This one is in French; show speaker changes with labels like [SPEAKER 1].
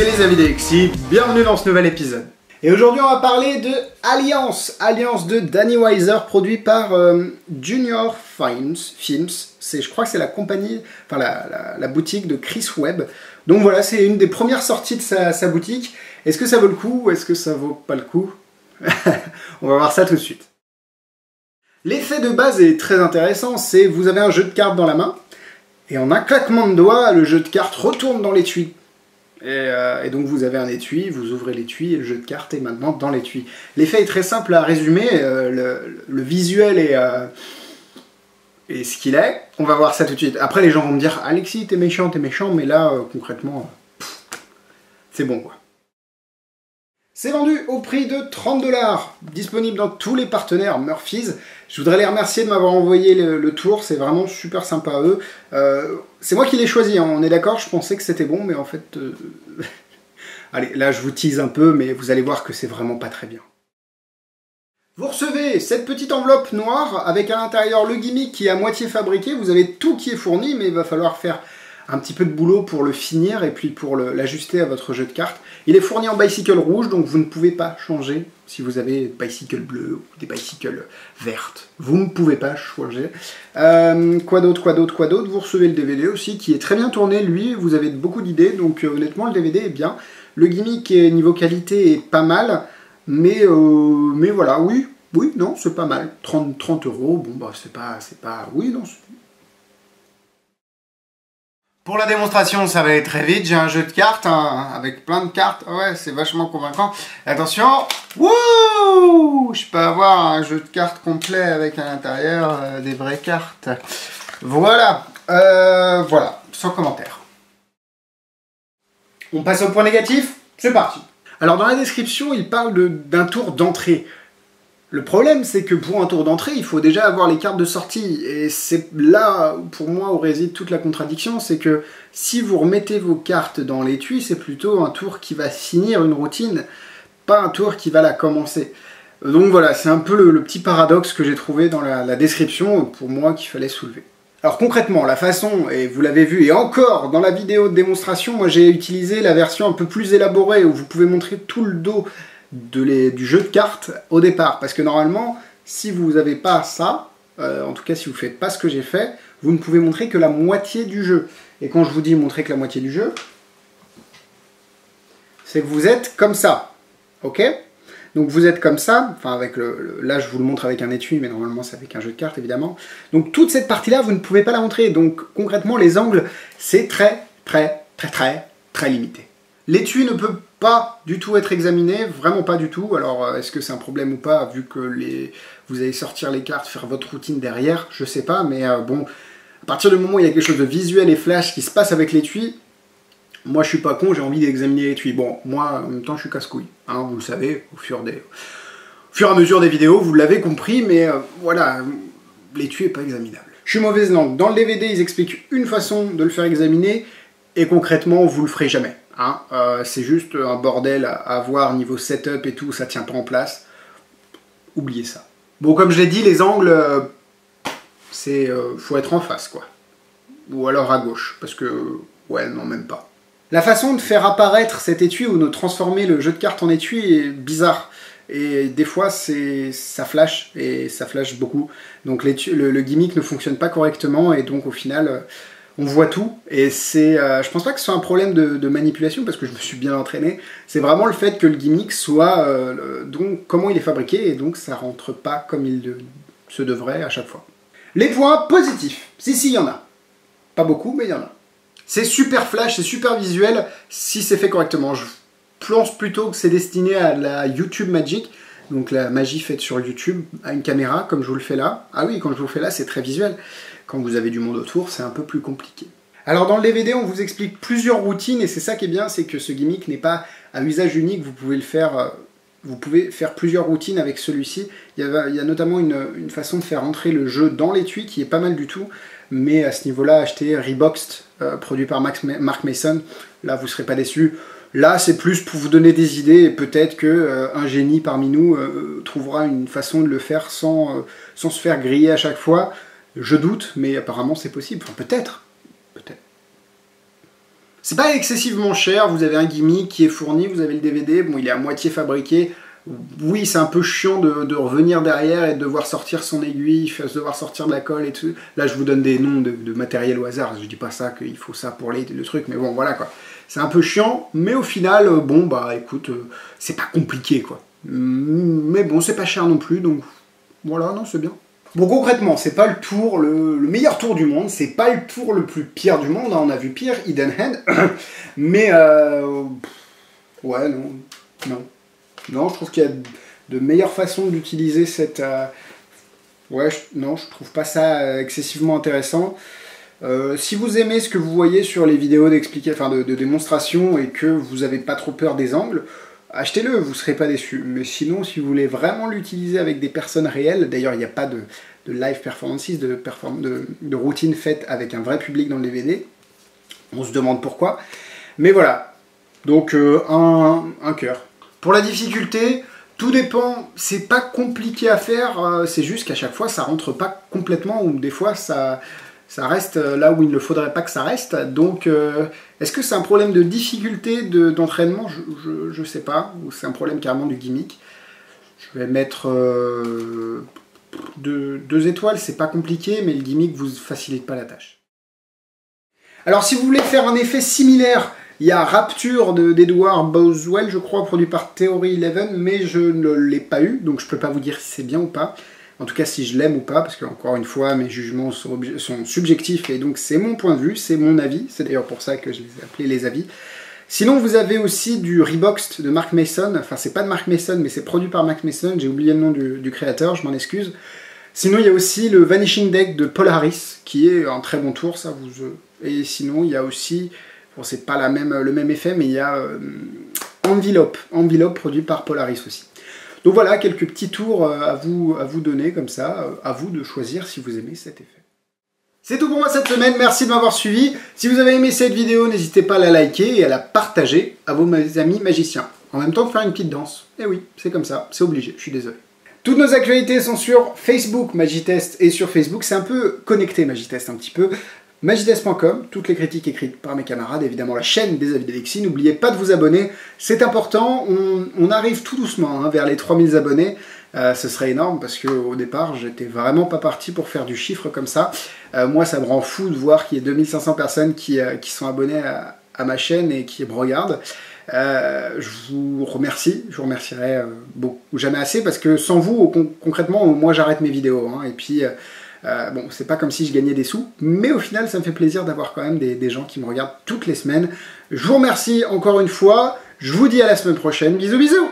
[SPEAKER 1] c'est les amis d'Alexis, bienvenue dans ce nouvel épisode. Et aujourd'hui on va parler de Alliance de Danny Weiser, produit par Junior Films. Je crois que c'est la compagnie, enfin la boutique de Chris Webb. Donc voilà, c'est une des premières sorties de sa boutique. Est-ce que ça vaut le coup ou est-ce que ça vaut pas le coup? On va voir ça tout de suite. L'effet de base est très intéressant, c'est vous avez un jeu de cartes dans la main, et en un claquement de doigts, le jeu de cartes retourne dans l'étui. Et donc vous avez un étui, vous ouvrez l'étui et le jeu de cartes est maintenant dans l'étui. L'effet est très simple à résumer, le visuel est ce qu'il est. On va voir ça tout de suite. Après les gens vont me dire « Alexis, t'es méchant, mais là, concrètement, c'est bon quoi. » C'est vendu au prix de 30 $, disponible dans tous les partenaires Murphy's. Je voudrais les remercier de m'avoir envoyé le tour, c'est vraiment super sympa à eux. C'est moi qui l'ai choisi, hein, on est d'accord, je pensais que c'était bon, mais en fait... Allez, là je vous tease un peu, mais vous allez voir que c'est vraiment pas très bien. Vous recevez cette petite enveloppe noire avec à l'intérieur le gimmick qui est à moitié fabriqué. Vous avez tout qui est fourni, mais il va falloir faire un petit peu de boulot pour le finir et puis pour l'ajuster à votre jeu de cartes. Il est fourni en bicycle rouge, donc vous ne pouvez pas changer si vous avez des bicycles bleus ou des bicycles vertes. Vous ne pouvez pas changer. Quoi d'autre? Vous recevez le DVD aussi, qui est très bien tourné, lui, vous avez beaucoup d'idées, donc honnêtement le DVD est bien. Le gimmick niveau qualité est pas mal, mais voilà, oui, non, c'est pas mal. 30 €, bon bah c'est pas... Oui, non, pour la démonstration, ça va aller très vite. J'ai un jeu de cartes avec plein de cartes. Ouais, c'est vachement convaincant. Attention, wouh, je peux avoir un jeu de cartes complet avec à l'intérieur des vraies cartes. Voilà, voilà, sans commentaire. On passe au point négatif. C'est parti. Alors dans la description, il parle d'un tour d'entrée. Le problème, c'est que pour un tour d'entrée, il faut déjà avoir les cartes de sortie. Et c'est là, pour moi, où réside toute la contradiction, c'est que si vous remettez vos cartes dans l'étui, c'est plutôt un tour qui va finir une routine, pas un tour qui va la commencer. Donc voilà, c'est un peu le petit paradoxe que j'ai trouvé dans la description, pour moi, qu'il fallait soulever. Alors concrètement, la façon, et vous l'avez vu, et encore, dans la vidéo de démonstration, moi j'ai utilisé la version un peu plus élaborée, où vous pouvez montrer tout le dos du jeu de cartes au départ, parce que normalement si vous n'avez pas ça, en tout cas si vous ne faites pas ce que j'ai fait, vous ne pouvez montrer que la moitié du jeu. Et quand je vous dis montrer que la moitié du jeu, c'est que vous êtes comme ça, ok? Donc vous êtes comme ça, enfin avec là je vous le montre avec un étui, mais normalement c'est avec un jeu de cartes évidemment. Donc toute cette partie là vous ne pouvez pas la montrer, donc concrètement les angles c'est très limité. L'étui ne peut pas du tout être examiné, vraiment pas du tout. Alors est-ce que c'est un problème ou pas, vu que vous allez sortir les cartes, faire votre routine derrière, je sais pas, mais bon, à partir du moment où il y a quelque chose de visuel et flash qui se passe avec l'étui, moi je suis pas con, j'ai envie d'examiner l'étui. Bon, moi en même temps je suis casse-couille, hein, vous le savez, au fur et à mesure des vidéos, vous l'avez compris, mais voilà, l'étui est pas examinable. Je suis mauvaise langue, dans le DVD ils expliquent une façon de le faire examiner, et concrètement vous le ferez jamais. Hein, c'est juste un bordel à voir niveau setup et tout, ça tient pas en place. Oubliez ça. Bon, comme je l'ai dit, les angles, faut être en face, quoi. Ou alors à gauche, parce que, ouais, non, même pas. La façon de faire apparaître cet étui ou de transformer le jeu de cartes en étui est bizarre. Et des fois, ça flash, et ça flash beaucoup. Donc le gimmick ne fonctionne pas correctement, et donc au final... on voit tout, et je pense pas que ce soit un problème de manipulation, parce que je me suis bien entraîné, c'est vraiment le fait que le gimmick soit, donc comment il est fabriqué, et donc ça rentre pas comme il se devrait à chaque fois. Les points positifs, si, il y en a. Pas beaucoup, mais il y en a. C'est super flash, c'est super visuel, si c'est fait correctement. Je pense plutôt que c'est destiné à la YouTube Magic, donc la magie faite sur YouTube, à une caméra, comme je vous le fais là. Ah oui, quand je vous le fais là, c'est très visuel. Quand vous avez du monde autour, c'est un peu plus compliqué. Alors dans le DVD, on vous explique plusieurs routines, et c'est ça qui est bien, c'est que ce gimmick n'est pas à usage unique, vous pouvez le faire, vous pouvez faire plusieurs routines avec celui-ci. Il y a notamment une façon de faire entrer le jeu dans l'étui qui est pas mal du tout, mais à ce niveau-là, achetez Reboxed, produit par Mark Mason, là vous ne serez pas déçus. Là, c'est plus pour vous donner des idées, et peut-être qu'un génie parmi nous trouvera une façon de le faire sans se faire griller à chaque fois. Je doute, mais apparemment c'est possible. Enfin, peut-être. C'est pas excessivement cher, vous avez un gimmick qui est fourni, vous avez le DVD, bon il est à moitié fabriqué. Oui, c'est un peu chiant de revenir derrière et de devoir sortir son aiguille, de devoir sortir de la colle et tout. Là, je vous donne des noms de matériel au hasard, je dis pas ça qu'il faut ça pour le truc, mais bon, voilà quoi. C'est un peu chiant, mais au final, bon, bah écoute, c'est pas compliqué quoi. Mais bon, c'est pas cher non plus, donc voilà, non, c'est bien. Bon, concrètement, c'est pas le tour, le meilleur tour du monde, c'est pas le tour le plus pire du monde, hein, on a vu pire, Hidden Hand, mais ouais, non, je trouve qu'il y a de meilleures façons d'utiliser cette... Ouais, non, je trouve pas ça excessivement intéressant. Si vous aimez ce que vous voyez sur les vidéos de démonstration et que vous n'avez pas trop peur des angles, achetez-le, vous ne serez pas déçus. Mais sinon, si vous voulez vraiment l'utiliser avec des personnes réelles, d'ailleurs il n'y a pas de live performances, de routine faite avec un vrai public dans le DVD, on se demande pourquoi. Mais voilà, donc un cœur. Pour la difficulté, tout dépend, c'est pas compliqué à faire, c'est juste qu'à chaque fois ça rentre pas complètement, ou des fois ça reste là où il ne faudrait pas que ça reste. Donc est-ce que c'est un problème de difficulté d'entraînement? Je sais pas, ou c'est un problème carrément du gimmick. Je vais mettre 2 étoiles, c'est pas compliqué, mais le gimmick vous facilite pas la tâche. Alors si vous voulez faire un effet similaire, il y a Rapture d'Edward Boswell, je crois, produit par Theory 11, mais je ne l'ai pas eu, donc je peux pas vous dire si c'est bien ou pas. En tout cas, si je l'aime ou pas, parce que, encore une fois, mes jugements sont subjectifs, et donc c'est mon point de vue, c'est mon avis. C'est d'ailleurs pour ça que je les ai appelés les avis. Sinon, vous avez aussi du Reboxed de Mark Mason. Enfin, c'est pas de Mark Mason, mais c'est produit par Mark Mason. J'ai oublié le nom du créateur, je m'en excuse. Sinon, il y a aussi le Vanishing Deck de Paul Harris, qui est un très bon tour, ça vous... Et sinon, il y a aussi... Bon, c'est pas le même effet, mais il y a Envelope produit par Paul Harris aussi. Donc voilà, quelques petits tours à vous donner comme ça, à vous de choisir si vous aimez cet effet. C'est tout pour moi cette semaine, merci de m'avoir suivi. Si vous avez aimé cette vidéo, n'hésitez pas à la liker et à la partager à vos amis magiciens. En même temps de faire une petite danse. Et oui, c'est comme ça, c'est obligé, je suis désolé. Toutes nos actualités sont sur Facebook Magitest, et sur Facebook, c'est un peu connecté Magitest un petit peu. Magitest.com, toutes les critiques écrites par mes camarades, évidemment la chaîne des avis d'Alexis. N'oubliez pas de vous abonner, c'est important, on arrive tout doucement hein, vers les 3000 abonnés. Ce serait énorme parce qu'au départ, j'étais vraiment pas parti pour faire du chiffre comme ça. Moi, ça me rend fou de voir qu'il y ait 2500 personnes qui sont abonnées à ma chaîne et qui me regardent. Je vous remercie, je vous remercierai beaucoup, jamais assez, parce que sans vous, concrètement, moi j'arrête mes vidéos. Hein, et puis... bon, c'est pas comme si je gagnais des sous, mais au final, ça me fait plaisir d'avoir quand même des gens qui me regardent toutes les semaines. Je vous remercie encore une fois, je vous dis à la semaine prochaine, bisous bisous!